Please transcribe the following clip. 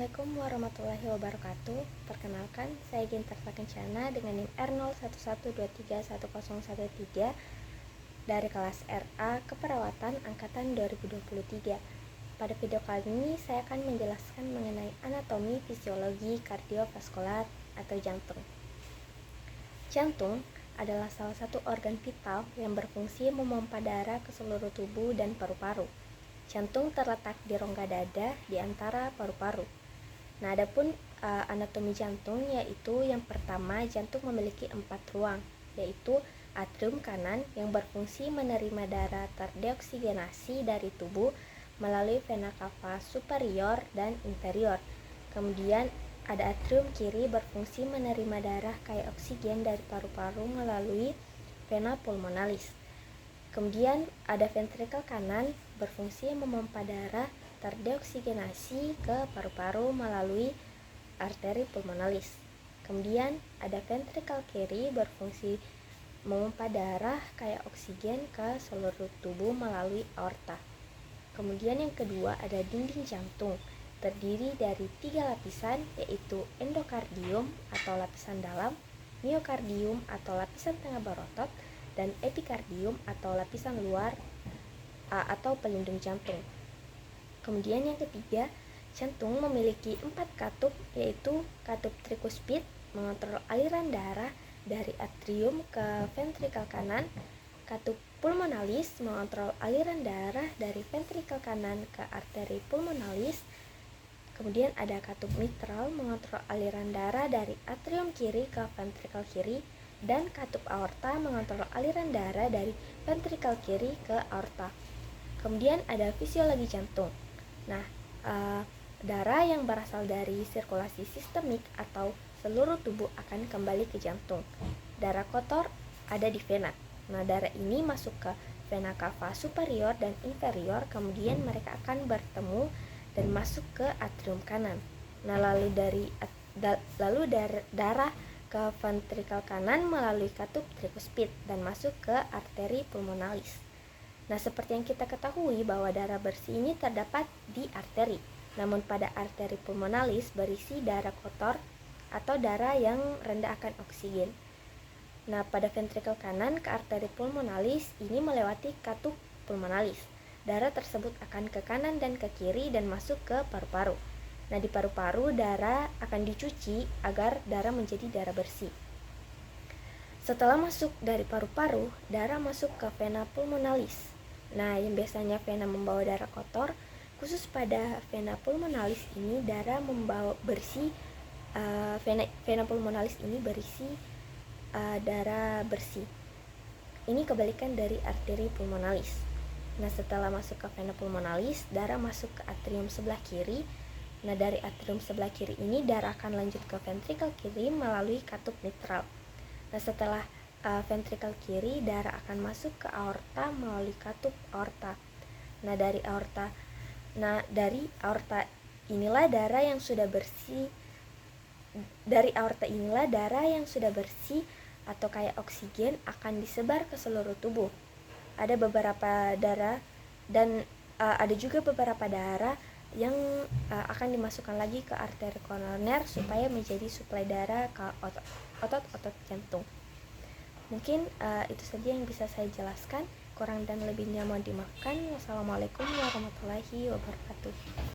Assalamualaikum warahmatullahi wabarakatuh. Perkenalkan, saya Ginter Kencana dengan NIM R0112310113 dari kelas RA Keperawatan Angkatan 2023. Pada video kali ini saya akan menjelaskan mengenai anatomi fisiologi kardiovaskular atau jantung. Jantung adalah salah satu organ vital yang berfungsi memompa darah ke seluruh tubuh dan paru-paru. Jantung terletak di rongga dada di antara paru-paru. Nah, adapun anatomi jantung yaitu yang pertama, jantung memiliki 4 ruang, yaitu atrium kanan yang berfungsi menerima darah terdeoksigenasi dari tubuh melalui vena cava superior dan inferior. Kemudian ada atrium kiri berfungsi menerima darah kaya oksigen dari paru-paru melalui vena pulmonalis. Kemudian ada ventrikel kanan berfungsi memompa darah terdeoksigenasi ke paru-paru melalui arteri pulmonalis. Kemudian ada ventrikel kiri berfungsi memompa darah kaya oksigen ke seluruh tubuh melalui aorta. Kemudian yang kedua ada dinding jantung, terdiri dari 3 lapisan, yaitu endokardium atau lapisan dalam, miokardium atau lapisan tengah berotot, dan epikardium atau lapisan luar atau pelindung jantung. Kemudian yang ketiga, jantung memiliki 4 katup, yaitu katup trikuspid mengontrol aliran darah dari atrium ke ventrikel kanan, katup pulmonalis mengontrol aliran darah dari ventrikel kanan ke arteri pulmonalis. Kemudian ada katup mitral mengontrol aliran darah dari atrium kiri ke ventrikel kiri, dan katup aorta mengontrol aliran darah dari ventrikel kiri ke aorta. Kemudian ada fisiologi jantung. Nah, darah yang berasal dari sirkulasi sistemik atau seluruh tubuh akan kembali ke jantung. Darah kotor ada di vena. Nah, darah ini masuk ke vena cava superior dan inferior, kemudian mereka akan bertemu dan masuk ke atrium kanan. Nah, lalu darah ke ventrikel kanan melalui katup trikuspid dan masuk ke arteri pulmonalis. Nah, seperti yang kita ketahui bahwa darah bersih ini terdapat di arteri. Namun pada arteri pulmonalis berisi darah kotor atau darah yang rendah akan oksigen. Nah, pada ventrikel kanan ke arteri pulmonalis ini melewati katup pulmonalis. Darah tersebut akan ke kanan dan ke kiri dan masuk ke paru-paru. Nah, di paru-paru darah akan dicuci agar darah menjadi darah bersih. Setelah masuk dari paru-paru, darah masuk ke vena pulmonalis. Nah, yang biasanya vena membawa darah kotor, khusus pada vena pulmonalis ini darah membawa bersih. Vena pulmonalis ini berisi darah bersih. Ini kebalikan dari arteri pulmonalis. Nah, setelah masuk ke vena pulmonalis, darah masuk ke atrium sebelah kiri. Nah, dari atrium sebelah kiri ini darah akan lanjut ke ventrikel kiri melalui katup mitral. Nah, setelah ventrikel kiri, darah akan masuk ke aorta melalui katup aorta. Nah, dari aorta inilah darah yang sudah bersih. Dari aorta inilah darah yang sudah bersih atau kaya oksigen akan disebar ke seluruh tubuh. Ada beberapa darah dan ada juga beberapa darah yang akan dimasukkan lagi ke arteri koroner supaya menjadi suplai darah ke otot-otot jantung. Mungkin itu saja yang bisa saya jelaskan. Kurang dan lebihnya mohon dimaafkan. Wassalamualaikum warahmatullahi wabarakatuh.